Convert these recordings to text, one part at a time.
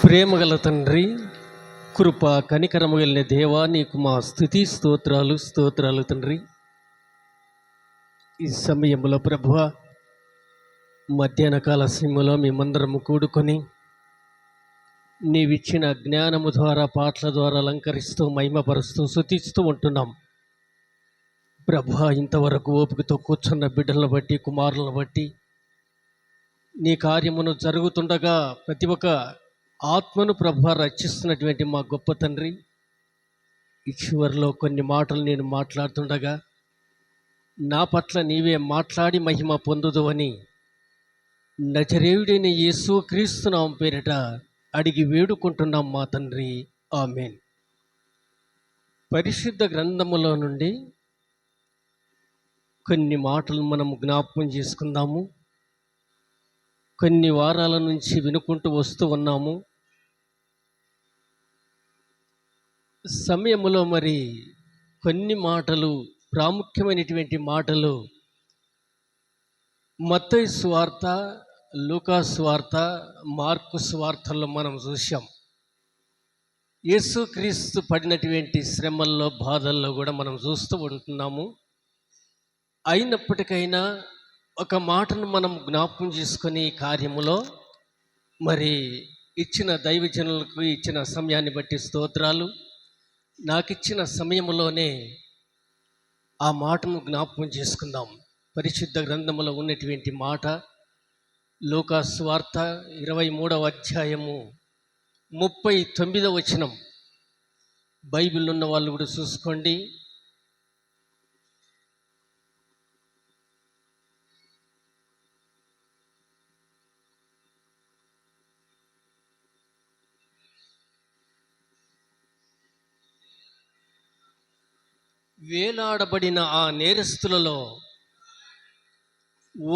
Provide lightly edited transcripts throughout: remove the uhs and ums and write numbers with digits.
ప్రేమగల తండ్రి, కృప కనికరము కలిగిన దేవా, నీకు మా స్తుతి స్తోత్రాలు తండ్రి. ఈ సమయంలో ప్రభువ, మధ్యాహ్న కాల సమయంలో మేమందరము కూడుకొని నీవిచ్చిన జ్ఞానము ద్వారా, పాటల ద్వారా అలంకరిస్తూ, మహిమపరుస్తూ, స్తుతిస్తూ ఉంటున్నాం. ప్రభువ, ఇంతవరకు ఓపికతో కూర్చున్న బిడ్డలను బట్టి, కుమారులను బట్టి నీ కార్యమును జరుగుతుండగా ప్రతి ఒక్క ఆత్మను ప్రభువ రక్షిస్తున్నటువంటి మా గొప్ప తండ్రి, ఈ చివరిలో కొన్ని మాటలు నేను మాట్లాడుతుండగా నా పట్ల నీవే మాట్లాడి మహిమ పొందుదు అని నజరేయుడైన యేసుక్రీస్తు నామమున పేరిట అడిగి వేడుకుంటున్నాం మా తండ్రి, ఆమేన్. పరిశుద్ధ గ్రంథములో నుండి కొన్ని మాటలు మనం జ్ఞాపకం చేసుకుందాము. కొన్ని వారాల నుంచి వినుకుంటూ వస్తూ ఉన్నాము. సమయములో మరి కొన్ని మాటలు, ప్రాముఖ్యమైనటువంటి మాటలు మత్తయి సువార్త, లూకా సువార్త, మార్కు సువార్తల్లో మనం చూసాం. యేసుక్రీస్తు పడినటువంటి శ్రమల్లో, బాధల్లో కూడా మనం చూస్తూ ఉంటున్నాము. అయినప్పటికైనా ఒక మాటను మనం జ్ఞాపకం చేసుకొని కార్యములో మరి ఇచ్చిన దైవజనులకు ఇచ్చిన సమయాన్ని బట్టి స్తోత్రాలు. నాకు ఇచ్చిన సమయంలోనే ఆ మాటను జ్ఞాపకం చేసుకుందాం. పరిశుద్ధ గ్రంథములో ఉన్నటువంటి మాట లూకా సువార్త 23వ అధ్యాయము 39వ వచనం. బైబిల్ ఉన్న వాళ్ళు కూడా చూసుకోండి. వేలాడబడిన ఆ నేరస్తులలో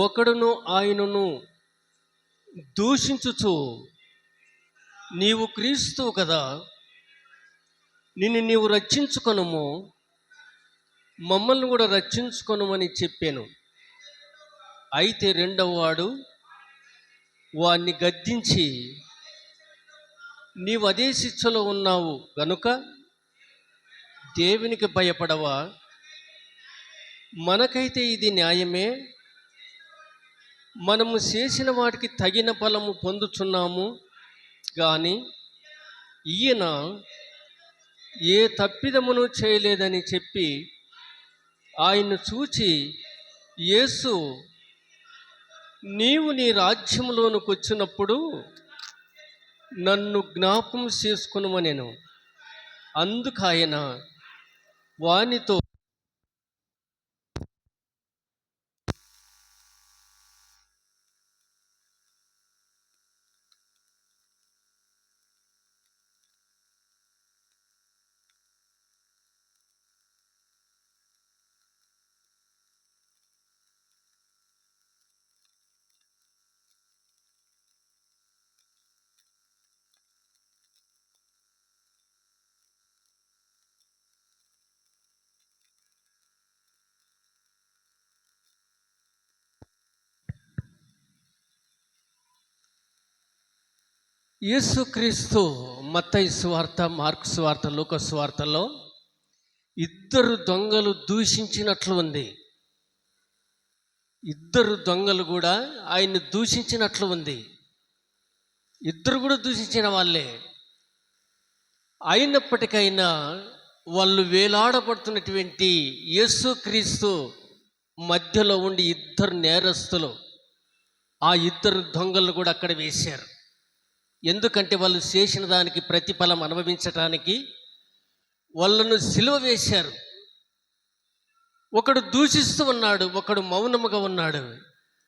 ఒకడును ఆయనను దూషించుచు, నీవు క్రీస్తువు కదా, నిన్ను నీవు రక్షించుకొనుము, మమ్మల్ని కూడా రక్షించుకొనుమని చెప్పాను. అయితే రెండవ వాడు వాణ్ణి గద్దించి, నీవు అదే శిక్షలో ఉన్నావు గనుక దేవునికి భయపడవా? మనకైతే ఇది న్యాయమే, మనము చేసిన వాటికి తగిన ఫలము పొందుచున్నాము. కానీ ఈయన ఏ తప్పిదమును చేయలేదని చెప్పి ఆయన్ను చూచి, యేసు, నీవు నీ రాజ్యములోనికి వచ్చినప్పుడు నన్ను జ్ఞాపకం చేసుకొనుమనెను. అందుకు ఆయన వానితో, యేసుక్రీస్తు మత్తయి సువార్త, మార్కు సువార్త, లూకా సువార్తలో ఇద్దరు దొంగలు దూషించినట్లు ఉంది. ఇద్దరు దొంగలు కూడా ఆయన్ని దూషించినట్లు ఉంది. ఇద్దరు కూడా దూషించిన వాళ్ళే. అయినప్పటికైనా వాళ్ళు వేలాడబడుతున్నటువంటి యేసుక్రీస్తు మధ్యలో ఉండి ఇద్దరు నేరస్తులు, ఆ ఇద్దరు దొంగలు కూడా అక్కడ వేశారు. ఎందుకంటే వాళ్ళు చేసిన దానికి ప్రతిఫలం అనుభవించటానికి వాళ్ళను సిలువ వేశారు. ఒకడు దూషిస్తూ ఉన్నాడు, ఒకడు మౌనముగా ఉన్నాడు.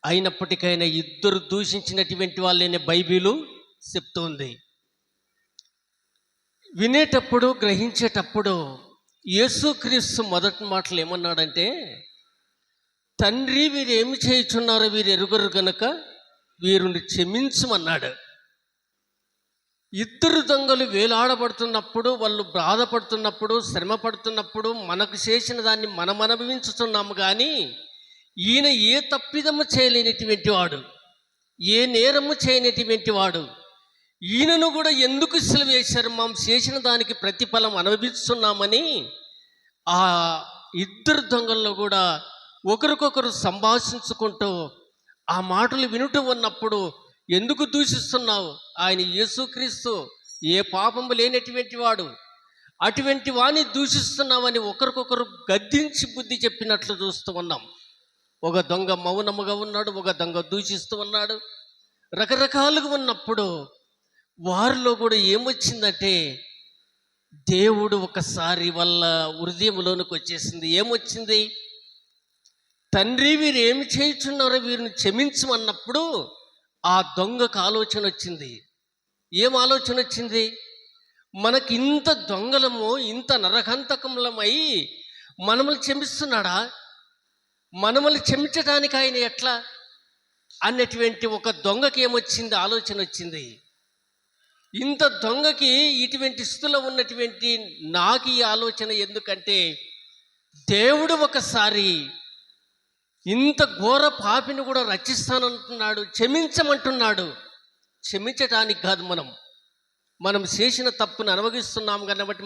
అయినప్పటికైనా ఇద్దరు దూషించినటువంటి వాళ్ళనే బైబిలు చెప్తోంది. వినేటప్పుడు, గ్రహించేటప్పుడు యేసుక్రీస్తు మొదటి మాటలు ఏమన్నాడంటే, తండ్రి, వీరు ఏమి చేయుచున్నారో వీరు ఎరుగరు గనుక వీరిని క్షమించమన్నాడు. ఇద్దరు దొంగలు వేలాడబడుతున్నప్పుడు, వాళ్ళు బాధపడుతున్నప్పుడు, శ్రమ పడుతున్నప్పుడు మనకు చేసిన దాన్ని మనం అనుభవించుతున్నాము. కానీ ఈయన ఏ తప్పిదము చేయలేనటువంటి వాడు, ఏ నేరము చేయనటువంటి వాడు, ఈయనను కూడా ఎందుకు సిలువ వేశారు, మనం చేసిన దానికి ప్రతిఫలం అనుభవిస్తున్నామని ఆ ఇద్దరు దొంగల్లో కూడా ఒకరికొకరు సంభాషించుకుంటూ ఆ మాటలు వినుటూ ఉన్నప్పుడు, ఎందుకు దూషిస్తున్నావు, ఆయన యేసుక్రీస్తు ఏ పాపము లేనటువంటి వాడు, అటువంటి వాణ్ణి దూషిస్తున్నామని ఒకరికొకరు గద్దించి బుద్ధి చెప్పినట్లు చూస్తూ ఉన్నాం. ఒక దొంగ మౌనముగా ఉన్నాడు, ఒక దొంగ దూషిస్తూ ఉన్నాడు. రకరకాలుగా ఉన్నప్పుడు వారిలో కూడా ఏమొచ్చిందంటే, దేవుడు ఒకసారి వాళ్ళ హృదయంలోనికి వచ్చేసింది. ఏమొచ్చింది? తండ్రి, వీరు ఏమి చేయుచున్నారో వీరిని క్షమించమన్నప్పుడు ఆ దొంగకు ఆలోచన వచ్చింది. ఏం ఆలోచన వచ్చింది? మనకి ఇంత దొంగలము, ఇంత నరకంతకములమై మనల్ని క్షమిస్తున్నాడా, మనల్ని క్షమించడానికి ఆయన ఎట్లా అన్నటువంటి ఒక దొంగకి ఏమొచ్చింది? ఆలోచన వచ్చింది. ఇంత దొంగకి ఇటువంటి స్థితిలో ఉన్నటువంటి నాకు ఈ ఆలోచన ఎందుకంటే, దేవుడు ఒకసారి ఇంత ఘోర పాపిని కూడా రక్షిస్తానంటున్నాడు, క్షమించమంటున్నాడు. క్షమించటానికి కాదు, మనం చేసిన తప్పును అనుభవిస్తున్నాము కాబట్టి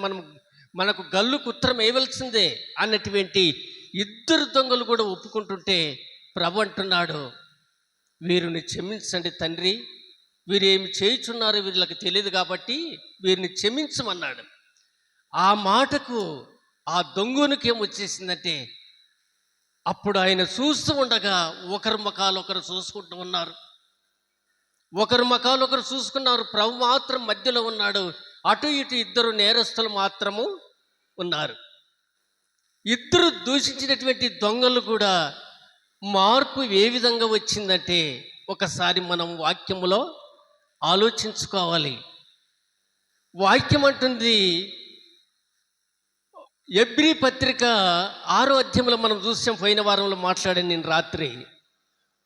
మనకు గల్లుకు ఉత్తరం వేయవలసిందే అన్నటువంటి ఇద్దరు దొంగలు కూడా ఒప్పుకుంటుంటే ప్రభు అంటున్నాడు, వీరిని క్షమించండి తండ్రి, వీరు ఏమి చేయుచున్నారో వీళ్ళకి తెలియదు కాబట్టి వీరిని క్షమించమన్నాడు. ఆ మాటకు ఆ దొంగనికి ఏమొచ్చేసిందంటే, అప్పుడు ఆయన చూస్తూ ఉండగా ఒకరి ముఖాలు ఒకరు చూసుకుంటూ ఉన్నారు. ఒకరి ముఖాలు ఒకరు చూసుకున్నారు. ప్రభు మాత్రం మధ్యలో ఉన్నాడు. అటు ఇటు ఇద్దరు నేరస్తులు మాత్రము ఉన్నారు. ఇద్దరు దూషించినటువంటి దొంగలు కూడా మార్పు ఏ విధంగా వచ్చిందంటే, ఒకసారి మనం వాక్యములో ఆలోచించుకోవాలి. వాక్యం అంటుంది, ఎబ్రీ పత్రిక 6వ అధ్యాయంలో మనం చూసాం. పోయిన వారంలో మాట్లాడాను నేను రాత్రి.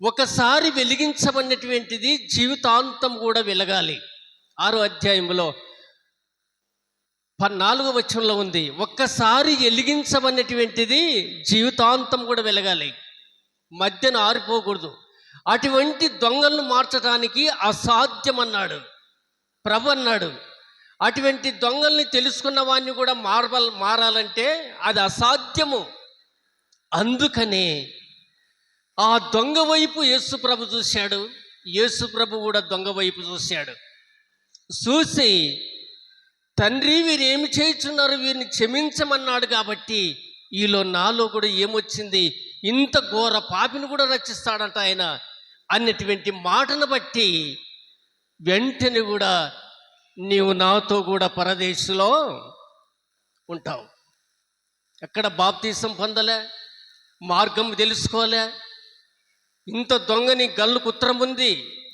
ఒకసారి వెలిగించబడినటువంటిది జీవితాంతం కూడా వెలగాలి. 6వ అధ్యాయంలో 14వ వచనంలో ఉంది, ఒక్కసారి వెలిగించబడినటువంటిది జీవితాంతం కూడా వెలగాలి, మధ్యన ఆరిపోకూడదు. అటువంటి దొంగలను మార్చడానికి అసాధ్యమన్నాడు ప్రభు అన్నాడు. అటువంటి దొంగల్ని తెలుసుకున్న వాడిని కూడా మారాలంటే అది అసాధ్యము. అందుకనే ఆ దొంగ వైపు యేసు ప్రభు చూశాడు. యేసు ప్రభు కూడా దొంగ వైపు చూశాడు. చూసి, తండ్రి, వీరు ఏమి చేయుచున్నారు, వీరిని క్షమించమన్నాడు కాబట్టి నాలో కూడా ఏమొచ్చింది, ఇంత ఘోర పాపిని కూడా రక్షిస్తాడంట ఆయన అన్నటువంటి మాటను బట్టి వెంటనే కూడా నీవు నాతో కూడా పరదేశంలో ఉంటావు. ఎక్కడ బాప్తీసం పొందలే, మార్గం తెలుసుకోలే. ఇంత దొంగని గల్లుకు ఉత్తరం ఉంది,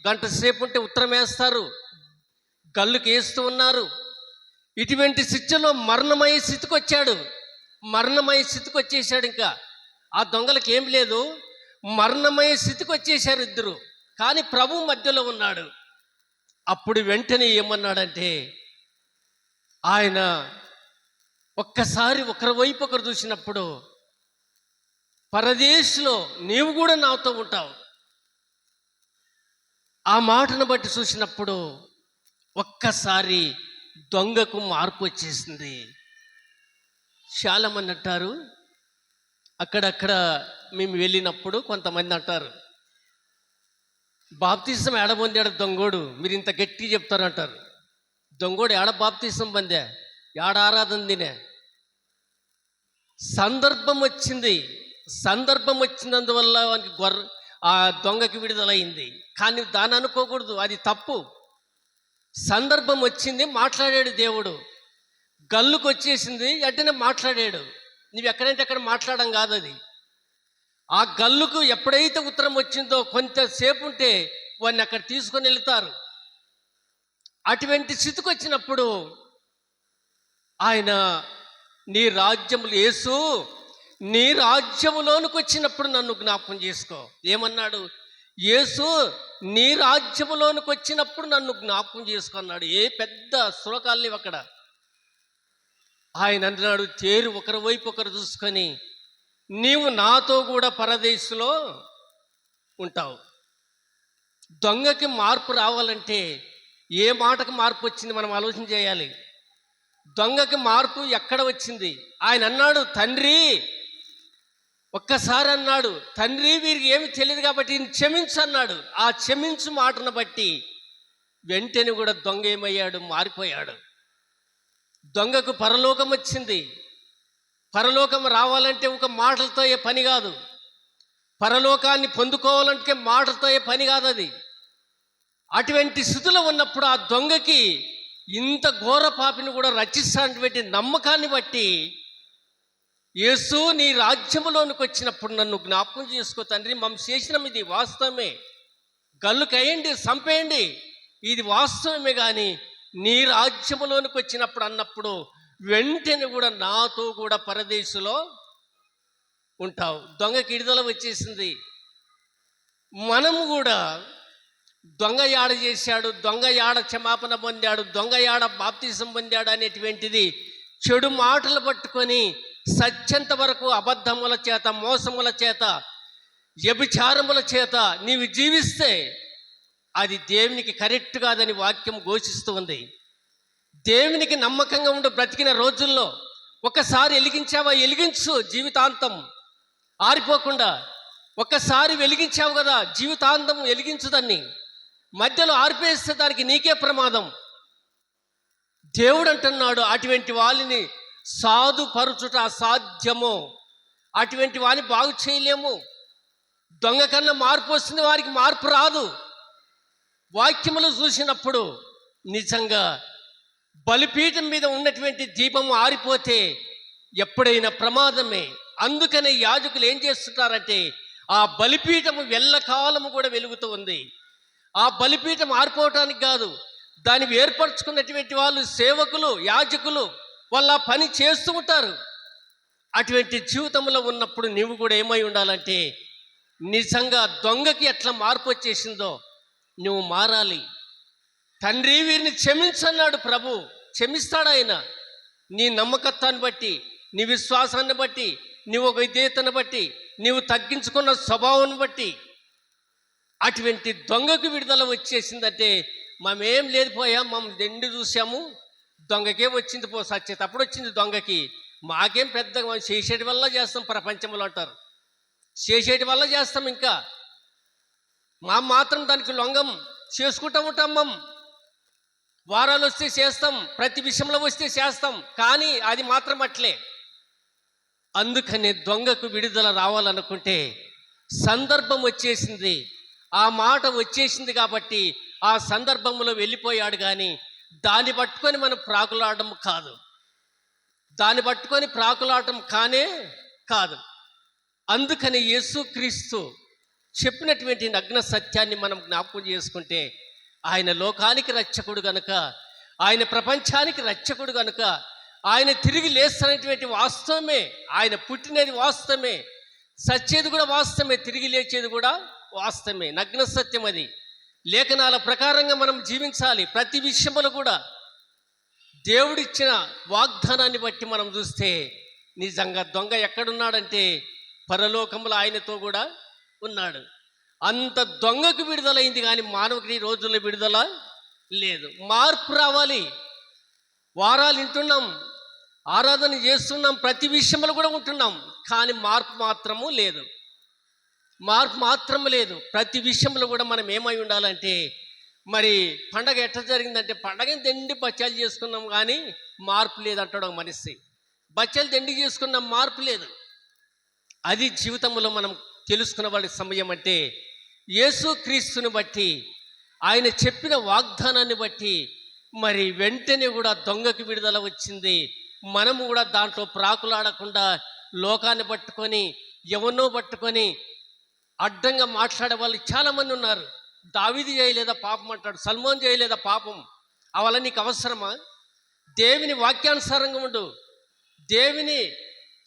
గంట సేపు ఉంటే ఉత్తరం వేస్తారు, గల్లుకు వేస్తూ ఉన్నారు. ఇటువంటి శిక్షలో మరణమయ్యే స్థితికి వచ్చాడు. మరణమయ్యే స్థితికి వచ్చేసాడు. ఇంకా ఆ దొంగలకు ఏం లేదు, మరణమయ్యే స్థితికి వచ్చేసారు ఇద్దరు. కానీ ప్రభు మధ్యలో ఉన్నాడు. అప్పుడు వెంటనే ఏమన్నాడంటే, ఆయన ఒక్కసారి ఒకరి వైపు ఒకరు చూసినప్పుడు, పరదేశంలో నీవు కూడా నాతో ఉంటావు. ఆ మాటను బట్టి చూసినప్పుడు ఒక్కసారి దొంగకు మార్పు వచ్చేసింది. చాలామంది అంటారు, అక్కడక్కడ మేము వెళ్ళినప్పుడు కొంతమంది అంటారు, బాప్తీసం ఏడ పొందాడు దొంగోడు, మీరు ఇంత గట్టి చెప్తారంటారు. దొంగోడు ఏడ బాప్తీసం పొందా, ఏడ ఆరాధన తినే. సందర్భం వచ్చినందువల్ల వానికి ఆ దొంగకి విడుదలైంది. కానీ దాన్ని అనుకోకూడదు, అది తప్పు. సందర్భం వచ్చింది, మాట్లాడాడు దేవుడు. గల్లుకు వచ్చేసింది, వెంటనే మాట్లాడాడు. నువ్వు ఎక్కడంటే అక్కడ మాట్లాడడం కాదు అది. ఆ గల్లుకు ఎప్పుడైతే ఉత్తరం వచ్చిందో కొంతసేపు ఉంటే వాడిని అక్కడ తీసుకొని వెళ్తారు. అటువంటి స్థితికి వచ్చినప్పుడు ఆయన, నీ రాజ్యములు యేసు, నీ రాజ్యములోనికి వచ్చినప్పుడు నన్ను జ్ఞాపకం చేసుకో. ఏమన్నాడు? యేసు, నీ రాజ్యములోనికి వచ్చినప్పుడు నన్ను జ్ఞాపకం చేసుకున్నాడు. ఏ పెద్ద శ్లోకాలు అక్కడ. ఆయన అన్నాడు, తేరు ఒకరి వైపు ఒకరు చూసుకొని, నీవు నాతో కూడా పరదేశంలో ఉంటావు. దొంగకి మార్పు రావాలంటే ఏ మాటకు మార్పు వచ్చింది మనం ఆలోచన చేయాలి. దొంగకి మార్పు ఎక్కడ వచ్చింది? ఆయన అన్నాడు, తండ్రి, ఒక్కసారి అన్నాడు, తండ్రి వీరికి ఏమి తెలియదు కాబట్టి క్షమించు అన్నాడు. ఆ క్షమించు మాటను బట్టి వెంటనే కూడా దొంగ ఏమయ్యాడు? మారిపోయాడు. దొంగకు పరలోకం వచ్చింది. పరలోకం రావాలంటే ఒక మాటలతో ఏ పని కాదు. పరలోకాన్ని పొందుకోవాలంటే మాటలతో ఏ పని కాదు. అది అటువంటి స్థితిలో ఉన్నప్పుడు ఆ దొంగకి ఇంత ఘోర పాపిని కూడా రక్షిస్తానటువంటి నమ్మకాన్ని బట్టి, యేసు నీ రాజ్యములోనికి వచ్చినప్పుడు నన్ను జ్ఞాపకం చేసుకో తండ్రి, మనం చేసినాం, ఇది వాస్తవమే, గల్లు కయ్యండి, చంపేయండి, ఇది వాస్తవమే, కానీ నీ రాజ్యములోనికి వచ్చినప్పుడు అన్నప్పుడు వెంటనే కూడా నాతో కూడా పరదేశంలో ఉంటావు. దొంగకి విడుదల వచ్చేసింది. మనము కూడా దొంగ యాడ చేశాడు, దొంగ యాడ క్షమాపణ పొందాడు, దొంగ యాడ బాప్తిజం పొందాడు అనేటువంటిది చెడు మాటలు పట్టుకొని సత్యంత వరకు అబద్ధముల చేత, మోసముల చేత, వ్యభిచారముల చేత నీవు జీవిస్తే అది దేవునికి కరెక్ట్ కాదని వాక్యం ఘోషిస్తూ ఉంది. దేవునికి నమ్మకంగా ఉండి బ్రతికిన రోజుల్లో ఒకసారి వెలిగించావా, వెలిగించు, జీవితాంతం ఆరిపోకుండా. ఒక్కసారి వెలిగించావు కదా, జీవితాంతం వెలిగించుదాన్ని. మధ్యలో ఆర్పేస్తే దానికి నీకే ప్రమాదం. దేవుడు అంటున్నాడు, అటువంటి వాళ్ళని సాధుపరుచుట అసాధ్యము, అటువంటి వారిని బాగు చేయలేము. దొంగ కన్నా మార్పు వస్తుంది, వారికి మార్పు రాదు. వాక్యములు చూసినప్పుడు నిజంగా బలిపీఠం మీద ఉన్నటువంటి దీపము ఆరిపోతే ఎప్పుడైనా ప్రమాదమే. అందుకనే యాజకులు ఏం చేస్తున్నారంటే, ఆ బలిపీఠము ఎల్లకాలము కూడా వెలుగుతూ ఉంది. ఆ బలిపీఠం ఆరిపోవటానికి కాదు, దాన్ని ఏర్పరచుకున్నటువంటి వాళ్ళు సేవకులు, యాజకులు, వాళ్ళ పని చేస్తూ ఉంటారు. అటువంటి జీవితంలో ఉన్నప్పుడు నీవు కూడా ఏమై ఉండాలంటే, నిజంగా దొంగకి ఎట్లా మార్పు వచ్చేసిందో నువ్వు మారాలి. తండ్రి వీరిని క్షమించన్నాడు ప్రభు, క్షమిస్తాడు ఆయన. నీ నమ్మకత్వాన్ని బట్టి, నీ విశ్వాసాన్ని బట్టి, నీవు ఒక విధేయతను బట్టి, నీవు తగ్గించుకున్న స్వభావాన్ని బట్టి. అటువంటి దొంగకు విడుదల వచ్చేసిందంటే మేమేం లేకపోయా, మేము దెండి చూసాము, దొంగకే వచ్చింది పో సచ్చేత అప్పుడు వచ్చింది దొంగకి, మాకేం పెద్దగా మనం చేసేటి వల్ల చేస్తాం, ప్రపంచంలో అంటారు, చేసేటి వల్ల చేస్తాం, ఇంకా మా మాత్రం దానికి లొంగం, చేసుకుంటూ ఉంటాం. వారాలు వస్తే చేస్తాం, ప్రతి విషయంలో వస్తే చేస్తాం, కానీ అది మాత్రం అట్లే. అందుకనే దొంగకు విడుదల రావాలనుకుంటే సందర్భం వచ్చేసింది, ఆ మాట వచ్చేసింది కాబట్టి ఆ సందర్భంలో వెళ్ళిపోయాడు. కానీ దాన్ని పట్టుకొని మనం ప్రాకులాడడం కాదు, దాన్ని పట్టుకొని ప్రాకులాడటం కానే కాదు. అందుకని యేసుక్రీస్తు చెప్పినటువంటి నగ్న సత్యాన్ని మనం జ్ఞాపకం చేసుకుంటే, ఆయన లోకానికి రక్షకుడు గనుక, ఆయన ప్రపంచానికి రక్షకుడు గనుక, ఆయన తిరిగి లేస్తున్నటువంటి వాస్తవమే, ఆయన పుట్టినది వాస్తవమే, సచ్చేది కూడా వాస్తవమే, తిరిగి లేచేది కూడా వాస్తవమే, నగ్న సత్యం అది. లేఖనాల ప్రకారంగా మనం జీవించాలి. ప్రతి విషయంలో కూడా దేవుడిచ్చిన వాగ్దానాన్ని బట్టి మనం చూస్తే నిజంగా దొంగ ఎక్కడున్నాడంటే పరలోకంలో ఆయనతో కూడా ఉన్నాడు. అంత దొంగకు విడుదలైంది, కానీ మానవుకి రోజుల్లో విడుదల లేదు. మార్పు రావాలి. వారాలు వింటున్నాం, ఆరాధన చేస్తున్నాం, ప్రతి విషయంలో కూడా ఉంటున్నాం, కానీ మార్పు మాత్రము లేదు, మార్పు మాత్రం లేదు. ప్రతి విషయంలో కూడా మనం ఏమై ఉండాలంటే, మరి పండగ ఎట్లా జరిగిందంటే, పండగని దండి బచ్చాలు చేసుకున్నాం కానీ మార్పు లేదు అంటాడు ఒక మనిషి. బచ్చాలు దండి చేసుకున్నాం, మార్పు లేదు. అది జీవితంలో మనం తెలుసుకున్న వాళ్ళ సమయం అంటే, యేసుక్రీస్తుని బట్టి, ఆయన చెప్పిన వాగ్దానాన్ని బట్టి మరి వెంటనే కూడా దొంగకి విడుదల వచ్చింది. మనము కూడా దాంట్లో ప్రాకులాడకుండా లోకాన్ని పట్టుకొని, ఎవరినో పట్టుకొని అడ్డంగా మాట్లాడే వాళ్ళు చాలామంది ఉన్నారు. దావీదు చేయలేదా పాపం అంటాడు, సల్మాన్ చేయలేదా పాపం, అవల్ల నీకు అవసరమా? దేవుని వాక్యానుసారంగా ఉండు. దేవుని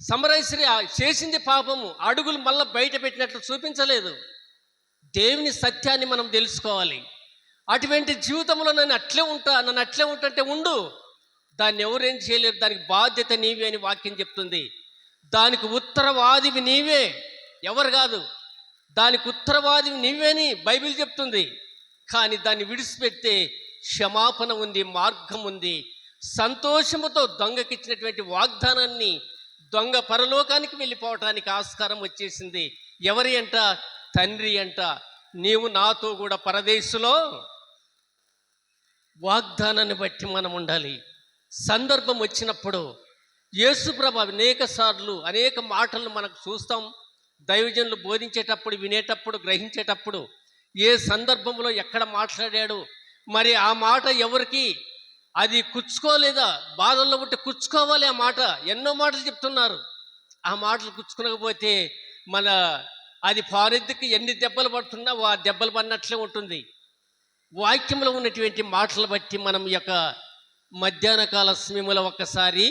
సమరైశ్రీ చేసింది పాపము, అడుగులు మళ్ళీ బయట పెట్టినట్లు చూపించలేదు. దేవుని సత్యాన్ని మనం తెలుసుకోవాలి. అటువంటి జీవితంలో నన్ను అట్లే ఉంటే ఉండు, దాన్ని ఎవరేం చేయలేరు, దానికి బాధ్యత నీవే అని వాక్యం చెప్తుంది. దానికి ఉత్తరవాదివి నీవే, ఎవరు కాదు. దానికి ఉత్తరవాదివి నీవే అని బైబిల్ చెప్తుంది. కానీ దాన్ని విడిచిపెడితే క్షమాపణ ఉంది, మార్గం ఉంది. సంతోషముతో దొంగకిచ్చినటువంటి వాగ్దానాన్ని దొంగ పరలోకానికి వెళ్ళిపోవటానికి ఆస్కారం వచ్చేసింది. ఎవరి అంట? తండ్రి అంట. నీవు నాతో కూడా పరదేశులో వాగ్దానాన్ని బట్టి మనం ఉండాలి. సందర్భం వచ్చినప్పుడు యేసుప్రభు అనేక సార్లు అనేక మాటలను మనకు చూస్తాం. దైవజనులు బోధించేటప్పుడు, వినేటప్పుడు, గ్రహించేటప్పుడు ఏ సందర్భంలో ఎక్కడ మాట్లాడాడు, మరి ఆ మాట ఎవరికి అది కుచ్చుకోలేదా? బాధల్లో ఉంటే కుచ్చుకోవాలి. ఆ మాట ఎన్నో మాటలు చెప్తున్నారు. ఆ మాటలు కుచ్చుకోకపోతే మన అది పారెద్దుకి ఎన్ని దెబ్బలు పడుతున్నా ఆ దెబ్బలు పడినట్లే ఉంటుంది. వాక్యంలో ఉన్నటువంటి మాటలు బట్టి మనం ఈ యొక్క మధ్యాహ్న కాల సమయంలో ఒక్కసారి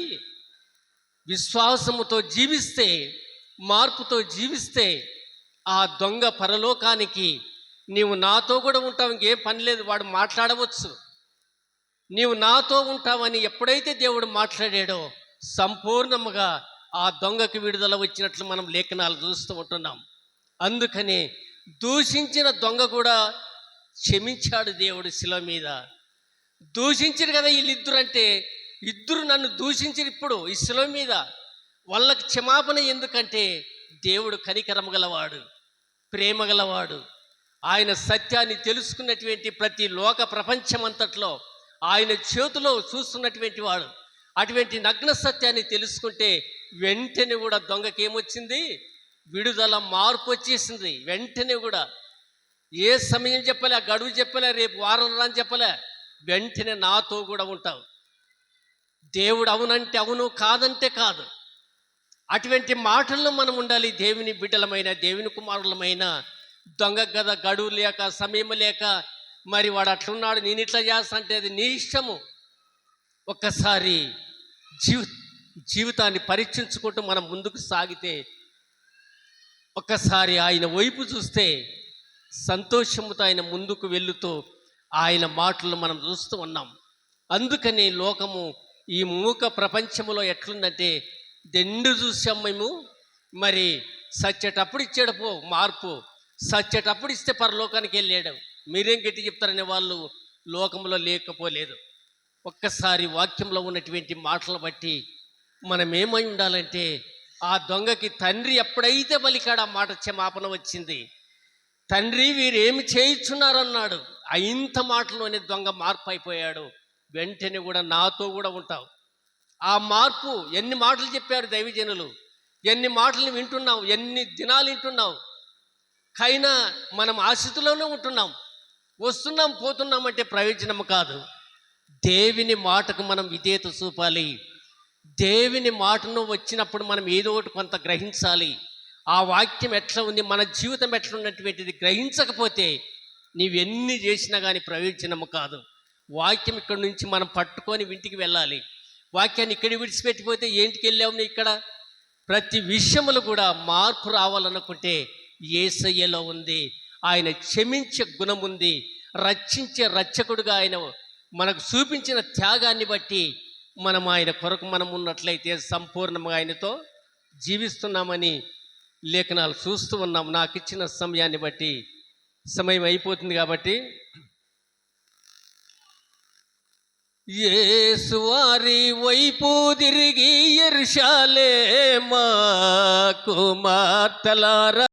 విశ్వాసముతో జీవిస్తే, మార్పుతో జీవిస్తే ఆ దొంగ పరలోకానికి నీవు నాతో కూడా ఉంటావు, ఇంకేం పని లేదు, వాడు మాట్లాడవచ్చు. నీవు నాతో ఉంటావని ఎప్పుడైతే దేవుడు మాట్లాడాడో సంపూర్ణముగా ఆ దొంగకి విడుదల వచ్చినట్లు మనం లేఖనాలు చూస్తూ ఉంటున్నాం. అందుకని దూషించిన దొంగ కూడా క్షమించాడు దేవుడు శిలువ మీద. దూషించారు కదా వీళ్ళిద్దరు, అంటే ఇద్దరు నన్ను దూషించారు ఇప్పుడు ఈ శిలువ మీద, వాళ్ళకి క్షమాపణ ఎందుకంటే దేవుడు కనికరము గలవాడు, ప్రేమ గలవాడు. ఆయన సత్యాన్ని తెలుసుకున్నటువంటి ప్రతి లోక ప్రపంచమంతట్లో ఆయన చేతిలో చూస్తున్నటువంటి వాడు. అటువంటి నగ్న సత్యాన్ని తెలుసుకుంటే వెంటనే కూడా దొంగకి ఏమొచ్చింది? విడుదల, మార్పు వచ్చేసింది. వెంటనే కూడా ఏ సమయం చెప్పలే, గడువు చెప్పలే, రేపు వారం రాని చెప్పలే, వెంటనే నాతో కూడా ఉంటావు. దేవుడు అవునంటే అవును, కాదంటే కాదు. అటువంటి మాటల్లో మనం ఉండాలి. దేవుని బిడ్డలమైన, దేవుని కుమారులమైన. దొంగ కదా గడువు లేక, సమయం లేక, మరి వాడు అట్లున్నాడు, నేను ఇట్లా చేస్తా అంటే అది నీ ఇష్టము. ఒక్కసారి జీవితాన్ని పరీక్షించుకుంటూ మనం ముందుకు సాగితే, ఒక్కసారి ఆయన వైపు చూస్తే సంతోషముతో ఆయన ముందుకు వెళుతూ ఆయన మాటలు మనం చూస్తూ ఉన్నాం. అందుకని లోకము ఈ మూక ప్రపంచంలో ఎట్లుందంటే, దెండు చూసాం మేము. మరి సచ్చేటప్పుడు ఇచ్చాడు పో మార్పు, సచ్చేటప్పుడు ఇస్తే పరలోకానికి వెళ్ళాడు. మీరేం గట్టి చెప్తారనే వాళ్ళు లోకంలో లేకపోలేదు. ఒక్కసారి వాక్యంలో ఉన్నటువంటి మాటలు బట్టి మనం ఏమై ఉండాలంటే, ఆ దొంగకి తండ్రి ఎప్పుడైతే పలికాడు ఆ మాట క్షమాపణ వచ్చింది. తండ్రి వీరేమి చేయించున్నారన్నాడు. ఇంత మాటలోనే దొంగ మార్పు అయిపోయాడు. వెంటనే కూడా నాతో కూడా ఉంటావు. ఆ మార్పు ఎన్ని మాటలు చెప్పారు దైవజనులు, ఎన్ని మాటలు వింటున్నావు, ఎన్ని దినాలు వింటున్నావు. కైనా మనం ఆ స్థితిలోనే ఉంటున్నాం, వస్తున్నాం పోతున్నామంటే ప్రయోజనం కాదు. దేవుని మాటకు మనం విధేయత చూపాలి. దేవుని మాటను వచ్చినప్పుడు మనం ఏదో ఒకటి కొంత గ్రహించాలి. ఆ వాక్యం ఎట్లా ఉంది, మన జీవితం ఎట్లా ఉన్నటువంటిది గ్రహించకపోతే నీవెన్ని చేసినా కానీ ప్రయోజనము కాదు. వాక్యం ఇక్కడ నుంచి మనం పట్టుకొని ఇంటికి వెళ్ళాలి. వాక్యాన్ని ఇక్కడ విడిచిపెట్టిపోతే ఏంటికి వెళ్ళాము? ఇక్కడ ప్రతి విషయములు కూడా మార్పు రావాలనుకుంటే యేసయ్యలో ఉంది. ఆయన క్షమించే గుణం ఉంది. రక్షించే రక్షకుడుగా ఆయన మనకు చూపించిన త్యాగాన్ని బట్టి మనం ఆయన కొరకు మనం ఉన్నట్లయితే సంపూర్ణంగా ఆయనతో జీవిస్తున్నామని లేఖనాలు చూస్తూ ఉన్నాం. నాకు ఇచ్చిన సమయాన్ని బట్టి, సమయం అయిపోతుంది కాబట్టి, యేసు వారి వైపు తిరిగి యెరూషలేము కుమార్తెలారా